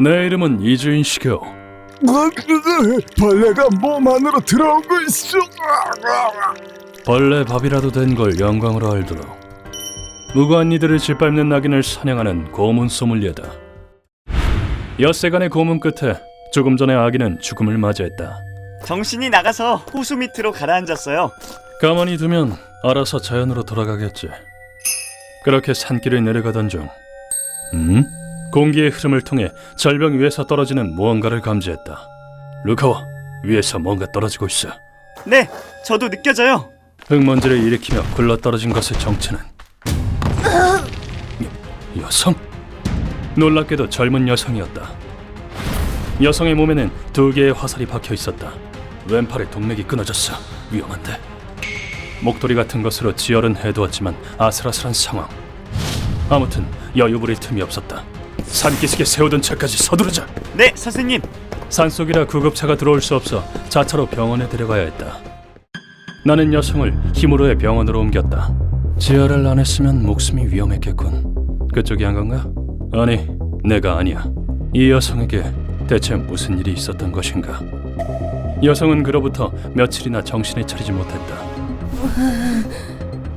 내 이름은 이주인 시교. 벌레가 몸 안으로 들어오고 있어. 벌레 밥이라도 된 걸 영광으로 알도록 무고한 이들을 짓밟는 낙인을 사냥하는 고문 소믈리에다. 엿새간의 고문 끝에 조금 전에 아기는 죽음을 맞이했다. 정신이 나가서 호수 밑으로 가라앉았어요. 가만히 두면 알아서 자연으로 돌아가겠지. 그렇게 산길을 내려가던 중 공기의 흐름을 통해 절벽 위에서 떨어지는 무언가를 감지했다. 루카와, 위에서 뭔가 떨어지고 있어. 네, 저도 느껴져요. 흙먼지를 일으키며 굴러떨어진 것의 정체는 여성? 놀랍게도 젊은 여성이었다. 여성의 몸에는 2개의 화살이 박혀 있었다. 왼팔의 동맥이 끊어졌어. 위험한데. 목도리 같은 것으로 지혈은 해두었지만 아슬아슬한 상황. 아무튼 여유 부릴 틈이 없었다. 산기슭에 세우던 차까지 서두르자. 네, 선생님. 산속이라 구급차가 들어올 수 없어 자차로 병원에 데려가야 했다. 나는 여성을 힘으로의 병원으로 옮겼다. 지혈을 안 했으면 목숨이 위험했겠군. 그쪽이 한 건가? 아니, 내가 아니야. 이 여성에게 대체 무슨 일이 있었던 것인가? 여성은 그로부터 며칠이나 정신을 차리지 못했다.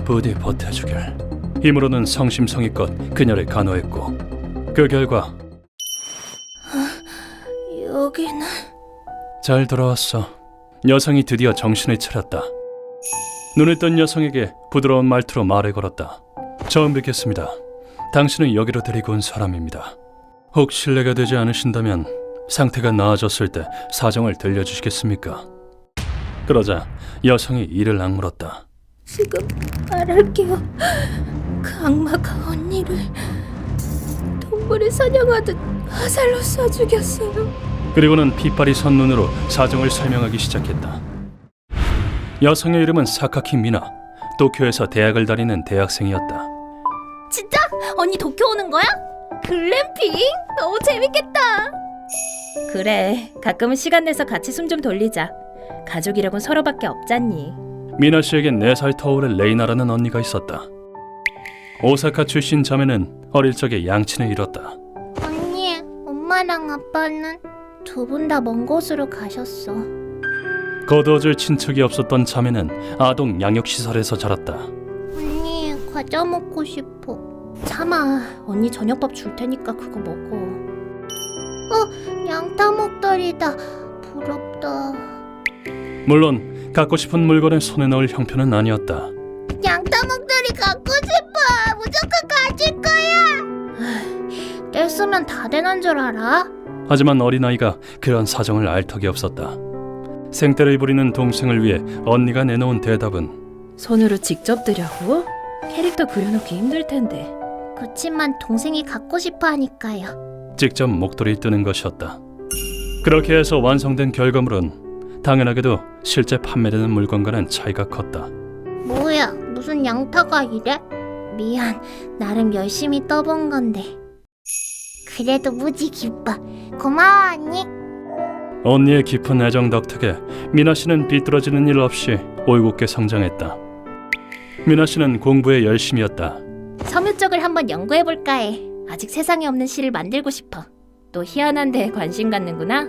부디 버텨주길. 힘으로는 성심성의껏 그녀를 간호했고 그 결과 여기는... 잘 돌아왔어. 여성이 드디어 정신을 차렸다. 눈을 뜬 여성에게 부드러운 말투로 말을 걸었다. 처음 뵙겠습니다. 당신은 여기로 데리고 온 사람입니다. 혹 실례가 되지 않으신다면 상태가 나아졌을 때 사정을 들려주시겠습니까? 그러자 여성이 이를 악물었다. 지금 말할게요. 그 악마가 언니를 동물을 사냥하듯 화살로 쏴 죽였어요. 그리고는 핏발이 선 눈으로 사정을 설명하기 시작했다. 여성의 이름은 사카키 미나. 도쿄에서 대학을 다니는 대학생이었다. 진짜? 언니 도쿄 오는 거야? 글램핑? 너무 재밌겠다. 그래, 가끔은 시간 내서 같이 숨 좀 돌리자. 가족이라곤 서로밖에 없잖니. 미나 씨에겐 4살 터울의 레이나라는 언니가 있었다. 오사카 출신 자매는 어릴 적에 양친을 잃었다. 언니, 엄마랑 아빠는 두 분 다 먼 곳으로 가셨어. 거두어줄 친척이 없었던 자매는 아동 양육시설에서 자랐다. 언니, 과자 먹고 싶어. 참아, 언니 저녁밥 줄 테니까 그거 먹어. 양타 목도리다. 부럽다. 물론 갖고 싶은 물건을 손에 넣을 형편은 아니었다. 양타 목도리 갖고 싶어. 무조건 가질 거야. 떼쓰면 다 되는 줄 알아? 하지만 어린아이가 그런 사정을 알 턱이 없었다. 생떼를 부리는 동생을 위해 언니가 내놓은 대답은 손으로 직접 뜨려고? 캐릭터 그려놓기 힘들 텐데. 그치만 동생이 갖고 싶어 하니까요. 직접 목도리를 뜨는 것이었다. 그렇게 해서 완성된 결과물은 당연하게도 실제 판매되는 물건과는 차이가 컸다. 뭐야, 무슨 양타가 이래? 미안, 나름 열심히 떠본 건데. 그래도 무지 기뻐. 고마워, 언니. 언니의 깊은 애정 덕택에 미나 씨는 비뚤어지는 일 없이 올곧게 성장했다. 미나 씨는 공부에 열심이었다. 섬유 쪽을 한번 연구해볼까 해. 아직 세상에 없는 실을 만들고 싶어. 또 희한한 데에 관심 갖는구나?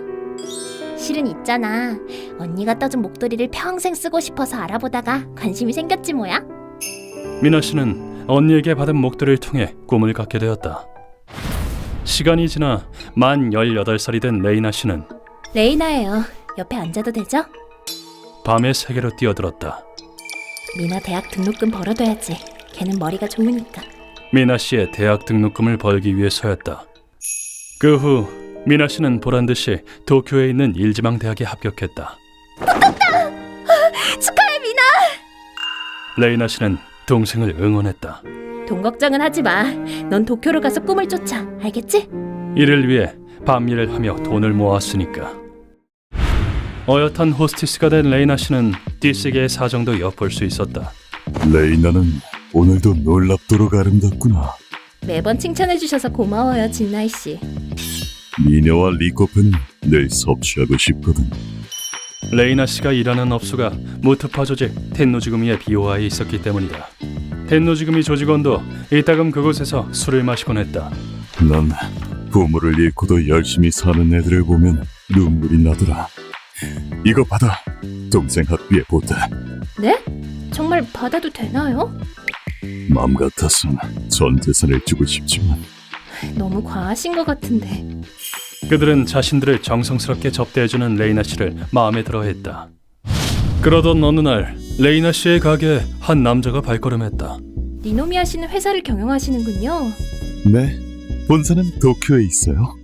실은 있잖아. 언니가 떠준 목도리를 평생 쓰고 싶어서 알아보다가 관심이 생겼지 뭐야. 미나 씨는 언니에게 받은 목도리를 통해 꿈을 갖게 되었다. 시간이 지나 만 18살이 된 레이나 씨는 레이나예요. 옆에 앉아도 되죠? 밤의 세계로 뛰어들었다. 미나 대학 등록금 벌어둬야지. 걔는 머리가 좋으니까. 미나 씨의 대학 등록금을 벌기 위해서였다. 그 후 미나 씨는 보란듯이 도쿄에 있는 일지망 대학에 합격했다. 축하해, 미나! 레이나 씨는 동생을 응원했다. 돈 걱정은 하지 마. 넌 도쿄로 가서 꿈을 쫓아. 알겠지? 이를 위해 밤일을 하며 돈을 모았으니까. 어엿한 호스티스가 된 레이나 씨는 띠쓰기의 사정도 엿볼 수 있었다. 레이나는 오늘도 놀랍도록 아름답구나. 매번 칭찬해주셔서 고마워요, 진나이 씨. 미녀와 리코프는 늘 섭취하고 싶거든. 레이나 씨가 일하는 업소가 무트파 조직 텐노지구미의 비호하에 있었기 때문이다. 텐노지구미 조직원도 이따금 그곳에서 술을 마시곤 했다. 난 부모를 잃고도 열심히 사는 애들을 보면 눈물이 나더라. 이거 받아. 동생 학비에 보태. 네? 정말 받아도 되나요? 맘 같아선 전 재산을 주고 싶지만 너무 과하신 것 같은데. 그들은 자신들을 정성스럽게 접대해주는 레이나 씨를 마음에 들어했다. 그러던 어느 날 레이나 씨의 가게에 한 남자가 발걸음했다. 니노미야 씨는 회사를 경영하시는군요. 네, 본사는 도쿄에 있어요.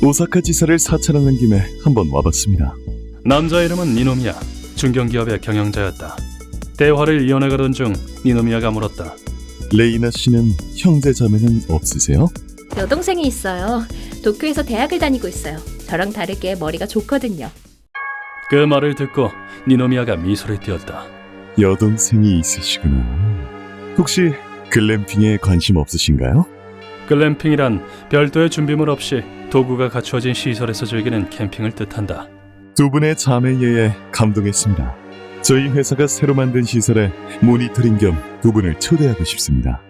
오사카 지사를 사찰하는 김에 한번 와봤습니다. 남자 이름은 니노미야, 중견기업의 경영자였다. 대화를 이어나가던 중 니노미야가 물었다. 레이나 씨는 형제 자매는 없으세요? 여동생이 있어요. 도쿄에서 대학을 다니고 있어요. 저랑 다르게 머리가 좋거든요. 그 말을 듣고 니노미야가 미소를 띄었다. 여동생이 있으시구나. 혹시 글램핑에 관심 없으신가요? 글램핑이란 별도의 준비물 없이 도구가 갖추어진 시설에서 즐기는 캠핑을 뜻한다. 두 분의 자매에 감동했습니다. 저희 회사가 새로 만든 시설에 모니터링 겸 두 분을 초대하고 싶습니다.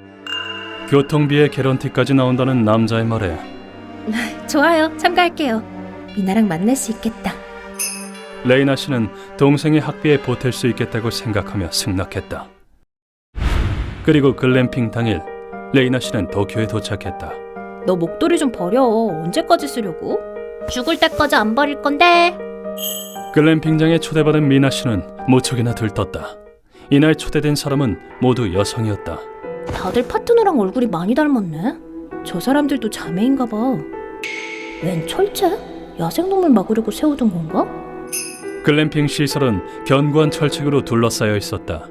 교통비에 개런티까지 나온다는 남자의 말에 좋아요. 참가할게요. 미나랑 만날 수 있겠다. 레이나 씨는 동생의 학비에 보탤 수 있겠다고 생각하며 승낙했다. 그리고 글램핑 당일 레이나 씨는 도쿄에 도착했다. 너 목도리 좀 버려. 언제까지 쓰려고? 죽을 때까지 안 버릴 건데. 글램핑장에 초대받은 미나 씨는 무척이나 들떴다. 이날 초대된 사람은 모두 여성이었다. 다들 파트너랑 얼굴이 많이 닮았네. 저 사람들도 자매인가 봐. 웬 철제? 야생동물 막으려고 세우던 건가? 글램핑 시설은 견고한 철책으로 둘러싸여 있었다.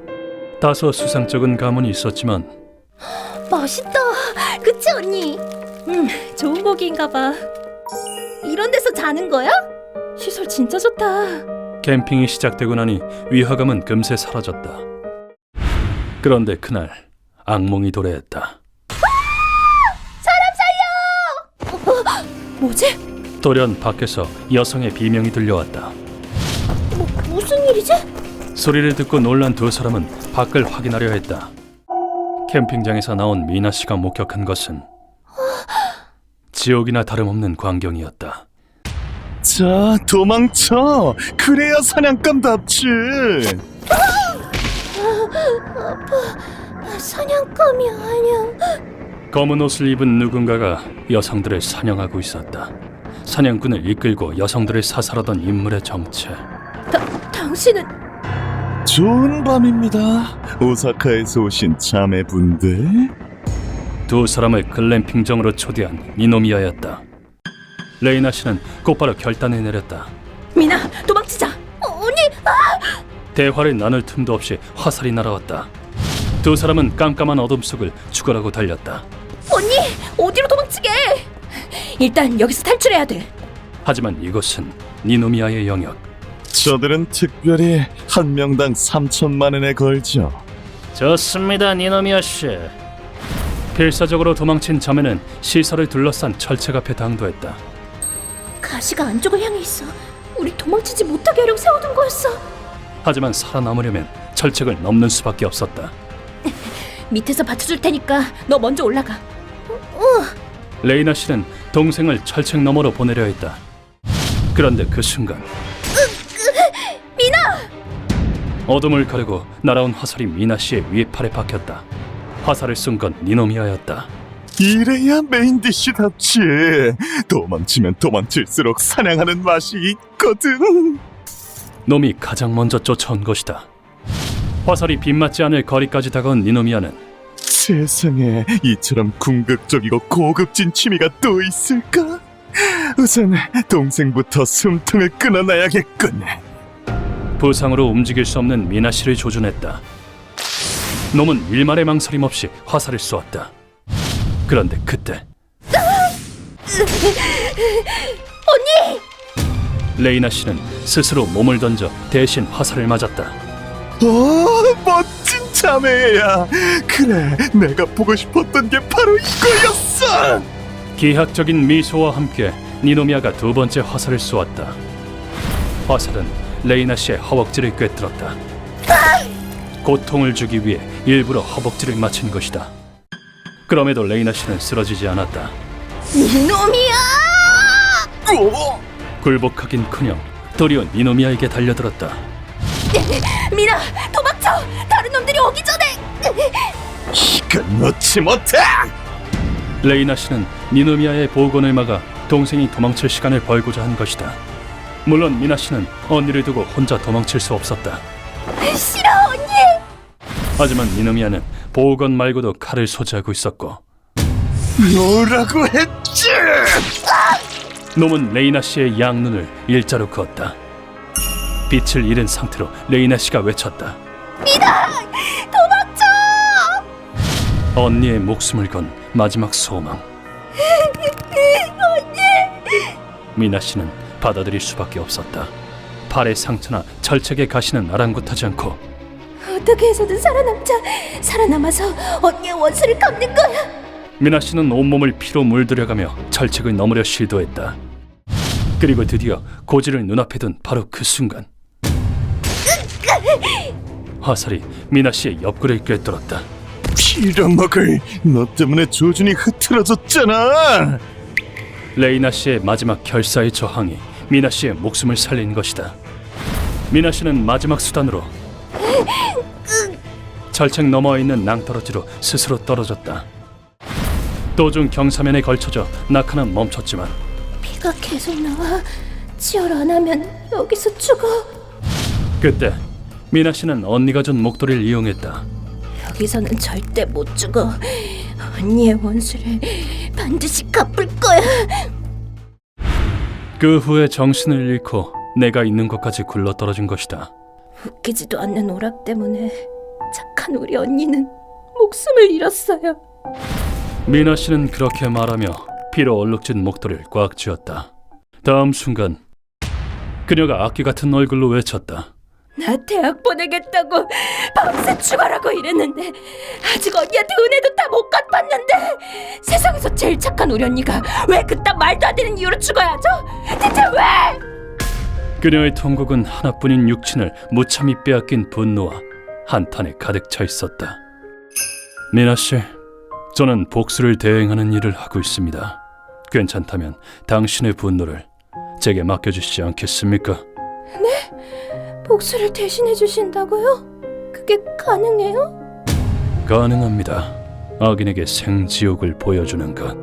다소 수상쩍은 가문이 있었지만 맛있다. 그치 언니? 좋은 고기인가 봐. 이런 데서 자는 거야? 시설 진짜 좋다. 캠핑이 시작되고 나니 위화감은 금세 사라졌다. 그런데 그날 악몽이 도래했다. 뭐지? 돌연 밖에서 여성의 비명이 들려왔다. 무슨 일이지? 소리를 듣고 놀란 두 사람은 밖을 확인하려 했다. 캠핑장에서 나온 미나 씨가 목격한 것은 지옥이나 다름없는 광경이었다. 자, 도망쳐. 그래야 사냥감답지. 사냥감이 아니야. 검은 옷을 입은 누군가가 여성들을 사냥하고 있었다. 사냥꾼을 이끌고 여성들을 사살하던 인물의 정체. 당신은 좋은 밤입니다. 오사카에서 오신 자매분들. 두 사람을 글램핑장으로 초대한 니노미야였다. 레이나 씨는 곧바로 결단을 내렸다. 미나 도망치자. 언니. 대화를 나눌 틈도 없이 화살이 날아왔다. 두 사람은 깜깜한 어둠 속을 죽어라고 달렸다. 언니 어디로 도망치게? 일단 여기서 탈출해야 돼. 하지만 이곳은 니노미야의 영역. 저들은 특별히 한 명당 3천만 원에 걸죠. 좋습니다, 니노미야 씨. 필사적으로 도망친 자매는 시설을 둘러싼 철책 앞에 당도했다. 가시가 안쪽을 향해 있어. 우리 도망치지 못하게 하려고 세워둔 거였어. 하지만 살아남으려면 철책을 넘는 수밖에 없었다. 밑에서 받쳐줄 테니까 너 먼저 올라가. 레이나 씨는 동생을 철책 너머로 보내려 했다. 그런데 그 순간 미나! 어둠을 가르고 날아온 화살이 미나 씨의 위에 팔에 박혔다. 화살을 쏜 건 니노미야였다. 이래야 메인 디쉬답지. 도망치면 도망칠수록 사냥하는 맛이 있거든. 놈이 가장 먼저 쫓아온 것이다. 화살이 빗맞지 않을 거리까지 다가온 니노미야는 세상에 이처럼 궁극적이고 고급진 취미가 또 있을까? 우선 동생부터 숨통을 끊어놔야겠군. 부상으로 움직일 수 없는 미나 씨를 조준했다. 놈은 일말의 망설임 없이 화살을 쏘았다. 그런데 그때 언니! 레이나 씨는 스스로 몸을 던져 대신 화살을 맞았다. 멋진 자매야. 그래, 내가 보고 싶었던 게 바로 이거였어. 기하학적인 미소와 함께 니노미야가 두 번째 화살을 쏘았다. 화살은 레이나 씨의 허벅지를 꿰뚫었다. 고통을 주기 위해 일부러 허벅지를 맞춘 것이다. 그럼에도 레이나 씨는 쓰러지지 않았다. 이놈이야! 굴복하긴커녕 도리어 니노미아에게 달려들었다. 미나, 도망쳐! 다른 놈들이 오기 전에! 이건 놓지 못해! 레이나 씨는 니노미아의 보건을 막아 동생이 도망칠 시간을 벌고자 한 것이다. 물론 미나 씨는 언니를 두고 혼자 도망칠 수 없었다. 싫어, 언니! 하지만 니노미아는 보건 말고도 칼을 소지하고 있었고 뭐라고 했지? 놈은 레이나 씨의 양눈을 일자로 그었다. 빛을 잃은 상태로 레이나 씨가 외쳤다. 도망쳐! 언니의 목숨을 건 마지막 소망. 미나 씨는 받아들일 수밖에 없었다. 팔의 상처나 절책의 가시는 아랑곳하지 않고 어떻게 해서든 살아남아서 언니의 원수를 갚는 거야! 미나 씨는 온몸을 피로 물들여가며 절책을 넘으려 시도했다. 그리고 드디어 고지를 눈앞에 둔 바로 그 순간 화살이 미나 씨의 옆구리를 꿰뚫었다. 빌어먹을, 너 때문에 조준이 흐트러졌잖아. 레이나 씨의 마지막 결사의 저항이 미나 씨의 목숨을 살린 것이다. 미나 씨는 마지막 수단으로 절책 너머에 있는 낭떠러지로 스스로 떨어졌다. 도중 경사면에 걸쳐져 낙하는 멈췄지만 피가 계속 나와. 치열 안 하면 여기서 죽어. 그때 미나 씨는 언니가 준 목도리를 이용했다. 여기서는 절대 못 죽어. 언니의 원수를 반드시 갚을 거야. 그 후에 정신을 잃고 내가 있는 곳까지 굴러떨어진 것이다. 웃기지도 않는 오락 때문에 착한 우리 언니는 목숨을 잃었어요. 미나 씨는 그렇게 말하며 피로 얼룩진 목도리를 꽉 쥐었다. 다음 순간 그녀가 악기 같은 얼굴로 외쳤다. 나 대학 보내겠다고 밤새 죽어라고 이랬는데 아직 언니한테 은혜도 다 못 갚았는데 세상에서 제일 착한 우리 언니가 왜 그딴 말도 안 되는 이유로 죽어야 하죠? 대체 왜? 그녀의 통곡은 하나뿐인 육친을 무참히 빼앗긴 분노와 한탄에 가득 차 있었다. 미나 씨, 저는 복수를 대행하는 일을 하고 있습니다. 괜찮다면 당신의 분노를 제게 맡겨주시지 않겠습니까? 복수를 대신해 주신다고요? 그게 가능해요? 가능합니다. 악인에게 생지옥을 보여주는 것,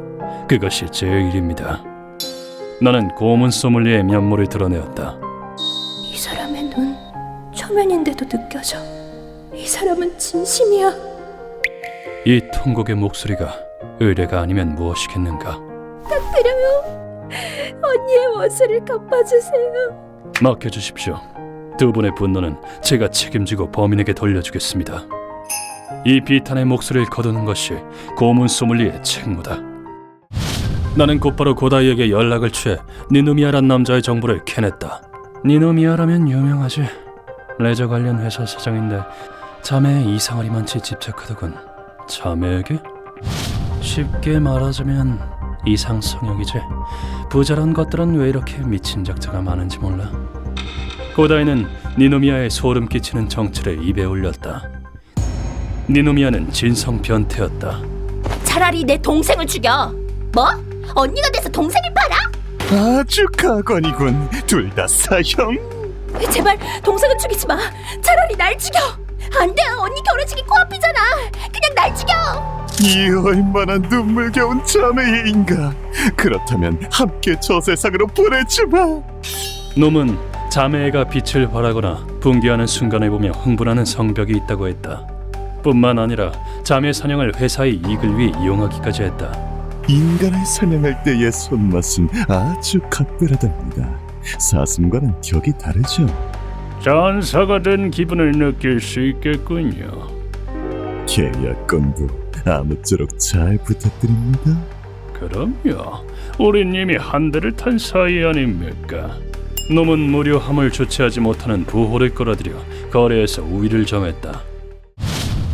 그것이 제 일입니다. 나는 고문 소믈리에의 면모를 드러내었다. 이 사람의 눈 초면인데도 느껴져. 이 사람은 진심이야. 이 통곡의 목소리가 의뢰가 아니면 무엇이겠는가? 그래요. 언니의 원수를 갚아주세요. 맡겨주십시오. 두 분의 분노는 제가 책임지고 범인에게 돌려주겠습니다. 이 비탄의 목소리를 거두는 것이 고문 소믈리에의 책무다. 나는 곧바로 고다이에게 연락을 취해 니노미아란 남자의 정보를 캐냈다. 니노미아라면 유명하지. 레저 관련 회사 사장인데 자매에 이상하리 많지 집착하더군. 자매에게? 쉽게 말하자면 이상성역이지. 부자란 것들은 왜 이렇게 미친 작자가 많은지 몰라. 고다이는 니노미아의 소름 끼치는 정체를 입에 올렸다. 니노미아는 진성 변태였다. 차라리 내 동생을 죽여! 뭐? 언니가 돼서 동생을 팔아? 아주 가관이군. 둘 다 사형. 제발 동생은 죽이지 마! 차라리 날 죽여! 안 돼! 언니 결혼식이 코앞이잖아! 그냥 날 죽여! 이 얼마나 눈물겨운 자매인가. 그렇다면 함께 저 세상으로 보내주마. 놈은 자매애가 빛을 발하거나 붕괴하는 순간을 보며 흥분하는 성벽이 있다고 했다. 뿐만 아니라 자매 사냥을 회사의 이익을 위해 이용하기까지 했다. 인간을 사냥할 때의 손맛은 아주 각별하답니다. 사슴과는 격이 다르죠. 전사가 된 기분을 느낄 수 있겠군요. 계약 건도 아무쪼록 잘 부탁드립니다. 그럼요. 우린 이미 한 대를 탄 사이 아닙니까? 놈은 무료함을 주체하지 못하는 부호를 끌어들여 거래에서 우위를 점했다.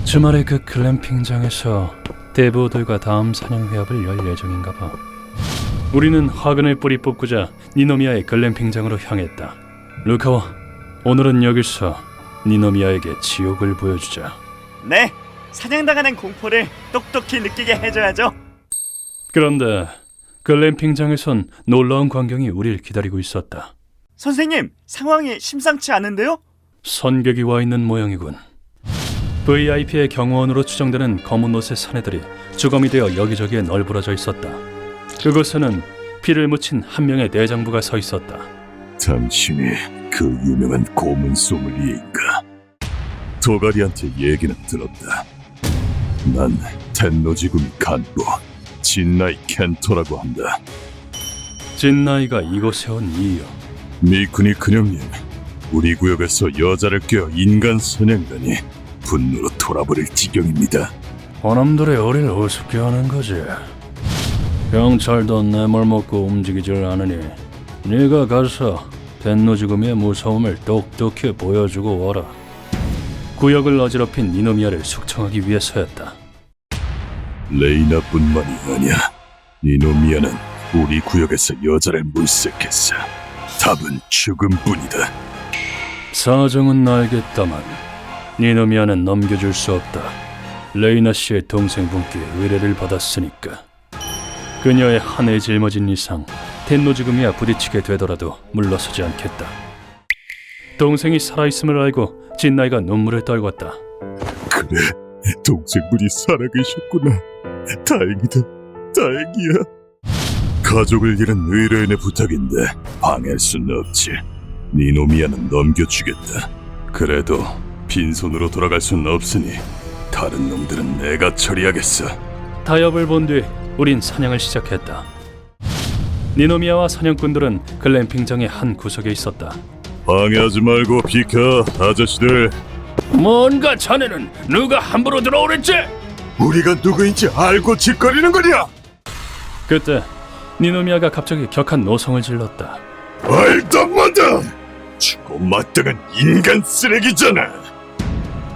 주말에 그 글램핑장에서 대부호들과 다음 사냥 회합을 열 예정인가 봐. 우리는 화근을 뿌리 뽑고자 니노미아의 글램핑장으로 향했다. 루카와, 오늘은 여기서 니노미아에게 지옥을 보여주자. 네, 사냥당하는 공포를 똑똑히 느끼게 해줘야죠. 그런데 글램핑장에선 놀라운 광경이 우리를 기다리고 있었다. 선생님, 상황이 심상치 않은데요? 선객이 와 있는 모양이군. VIP의 경호원으로 추정되는 검은 옷의 사내들이 주검이 되어 여기저기에 널브러져 있었다. 그곳에는 피를 묻힌 한 명의 대장부가 서 있었다. 당신이 그 유명한 고문 소믈리에인가? 도가리한테 얘기는 들었다. 난 텐노지구미 간부 진나이 켄토라고 한다. 진나이가 이곳에 온 이유. 미쿠니 근영님, 우리 구역에서 여자를 꿰어 인간 사냥다니 분노로 돌아버릴 지경입니다. 원놈들이 우리를 우습게 하는 거지. 경찰도 내 말 먹고 움직이질 않으니 네가 가서 텐노지구미의 무서움을 똑똑히 보여주고 와라. 구역을 어지럽힌 니노미야를 숙청하기 위해서였다. 레이나뿐만이 아니야. 니노미야는 우리 구역에서 여자를 물색했어. 답은 죽음뿐이다. 사정은 알겠다만 니노미야는 넘겨줄 수 없다. 레이나 씨의 동생분께 의뢰를 받았으니까. 그녀의 한에 짊어진 이상 텐노지구미와 부딪히게 되더라도 물러서지 않겠다. 동생이 살아있음을 알고 진나이가 눈물을 떨궜다. 그래, 동생분이 살아계셨구나. 다행이다, 다행이야. 가족을 잃은 의뢰인의 부탁인데 방해할 수는 없지. 니노미야는 넘겨주겠다. 그래도 빈손으로 돌아갈 수는 없으니 다른 놈들은 내가 처리하겠어. 타협을 본 뒤 우린 사냥을 시작했다. 니노미야와 사냥꾼들은 글램핑장의 한 구석에 있었다. 방해하지 말고 비켜, 아저씨들. 뭔가 자네는 누가 함부로 들어오랬지? 우리가 누구인지 알고 짓거리는 거냐? 그때 니노미야가 갑자기 격한 노성을 질렀다. 말도 못해! 죽고 마땅한 인간 쓰레기잖아.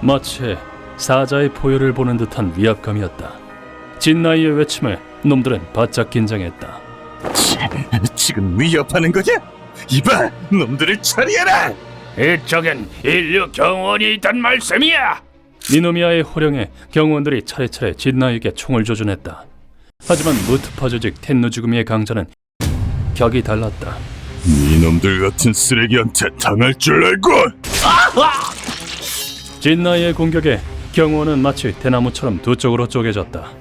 마치 사자의 포효를 보는 듯한 위압감이었다. 진나이의 외침에 놈들은 바짝 긴장했다. 지금 위협하는 거냐? 이봐, 놈들을 처리해라! 이쪽엔 인류 경호원이 있단 말씀이야! 니노미야의 호령에 경호원들이 차례차례 진나이에게 총을 조준했다. 하지만 무트파 조직 텐노지구미의 강자는 격이 달랐다. 이놈들 같은 쓰레기한테 당할 줄 알고! 진나이의 공격에 경호원은 마치 대나무처럼 두 쪽으로 쪼개졌다.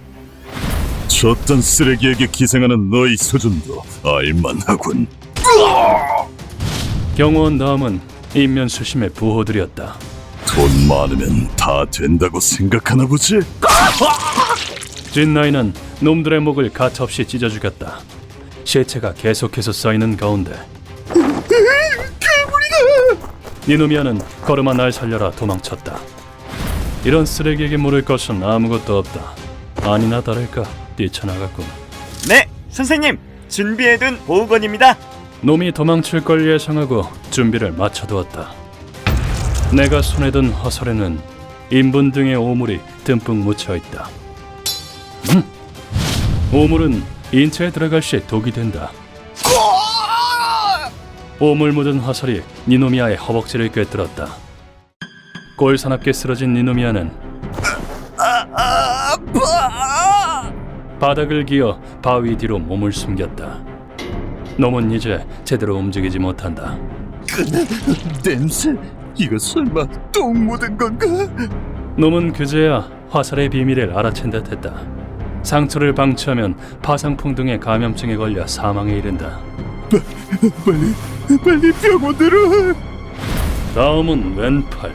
저딴 쓰레기에게 기생하는 너희 수준도 알만하군. 경호원 다음은 인면수심의 부호들이었다. 돈 많으면 다 된다고 생각하나 보지? 진나이는 놈들의 목을 가차없이 찢어 죽였다. 시체가 계속해서 쌓이는 가운데 니노미야는 걸음아 날 살려라 도망쳤다. 이런 쓰레기에게 물을 것은 아무것도 없다. 아니나 다를까 뛰쳐나갔군. 네, 선생님, 준비해둔 보호건입니다. 놈이 도망칠 걸 예상하고 준비를 마쳐두었다. 내가 손에 든 화살에는 인분 등의 오물이 듬뿍 묻혀있다. 오물은 인체에 들어갈 시 독이 된다. 오물 묻은 화살이 니노미야의 허벅지를 꿰뚫었다. 꼴사납게 쓰러진 니노미야는 바닥을 기어 바위 뒤로 몸을 숨겼다. 놈은 이제 제대로 움직이지 못한다. 냄새? 이거 설마 똥 묻은 건가? 놈은 그제야 화살의 비밀을 알아챈 듯했다. 상처를 방치하면 파상풍 등의 감염증에 걸려 사망에 이른다. 빨리 병원으로. 다음은 왼팔.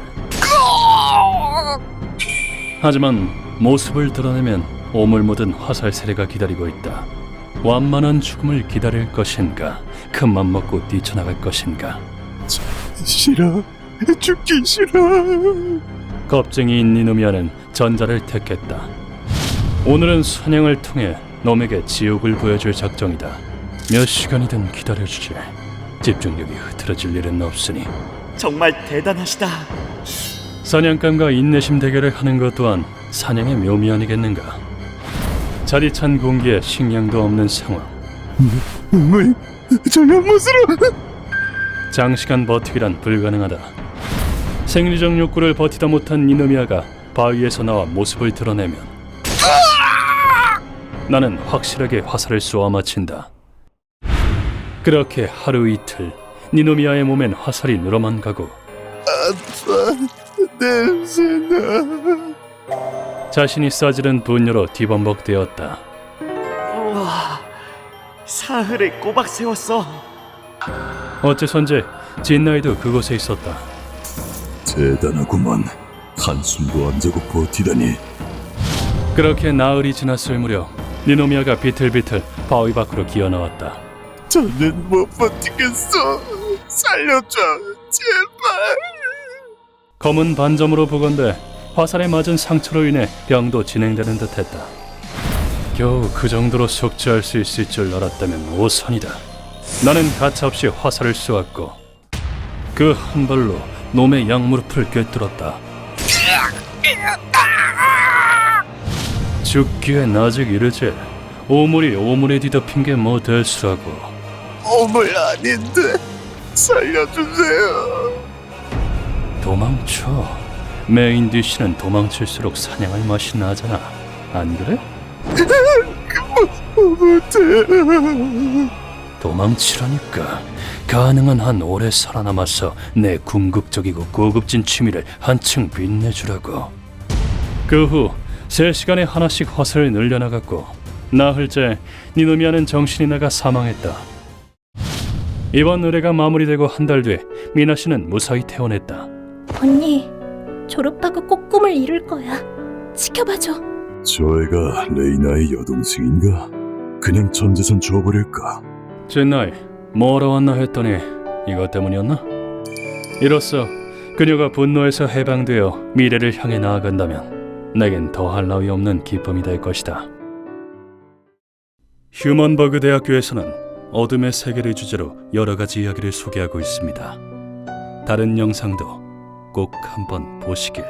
하지만 모습을 드러내면 오물 묻은 화살 세례가 기다리고 있다. 완만한 죽음을 기다릴 것인가, 큰맘 먹고 뛰쳐나갈 것인가. 싫어, 죽기 싫어. 겁쟁이인 니노미야는 전자를 택했다. 오늘은 사냥을 통해 놈에게 지옥을 보여줄 작정이다. 몇 시간이든 기다려주지. 집중력이 흐트러질 일은 없으니. 정말 대단하시다. 사냥감과 인내심 대결을 하는 것 또한 사냥의 묘미 아니겠는가. 자리 찬 공기에 식량도 없는 상황. 물 저녁 못으로. 장시간 버티기란 불가능하다. 생리적 욕구를 버티다 못한 니노미야가 바위에서 나와 모습을 드러내면 나는 확실하게 화살을 쏘아 마친다. 그렇게 하루 이틀 니노미아의 몸엔 화살이 늘어만 가고 냄새나. 자신이 싸지른 분뇨로 뒤범벅되었다. 우와, 사흘을 꼬박 세웠어. 어째선지 진나이도 그곳에 있었다. 대단하구만. 한숨도 안 자고 버티다니. 그렇게 나흘이 지났을 무렵 니노미아가 비틀비틀 바위 밖으로 기어나왔다. 저는 못 버티겠어. 살려줘, 제발. 검은 반점으로 보건대 화살에 맞은 상처로 인해 병도 진행되는 듯했다. 겨우 그 정도로 속죄할 수 있을 줄 알았다면 오선이다. 나는 가차없이 화살을 쏘았고 그 한 발로 놈의 양무릎을 꿰뚫었다. 죽기엔 아직 이르지. 오물이 뒤덮인 게 뭐 될수라고. 오물 아닌데 살려주세요. 도망쳐. 메인 디쉬는 도망칠수록 사냥할 맛이 나잖아. 안 그래? 못해. 도망치라니까. 가능한 한 오래 살아남아서 내 궁극적이고 고급진 취미를 한층 빛내주라고. 그 후 3시간에 하나씩 화살을 늘려나갔고 나흘째 니노미아는 정신이 나가 사망했다. 이번 의뢰가 마무리되고 한 달 뒤 미나 씨는 무사히 퇴원했다. 언니, 졸업하고 꼭 꿈을 이룰 거야. 지켜봐줘. 저 애가 레이나의 여동생인가? 그냥 전 재산 줘버릴까? 젠나이, 뭐하러 왔나 했더니 이것 때문이었나? 이로써 그녀가 분노에서 해방되어 미래를 향해 나아간다면 내겐 더할 나위 없는 기쁨이 될 것이다. 휴먼버그 대학교에서는 어둠의 세계를 주제로 여러 가지 이야기를 소개하고 있습니다. 다른 영상도 꼭 한번 보시길.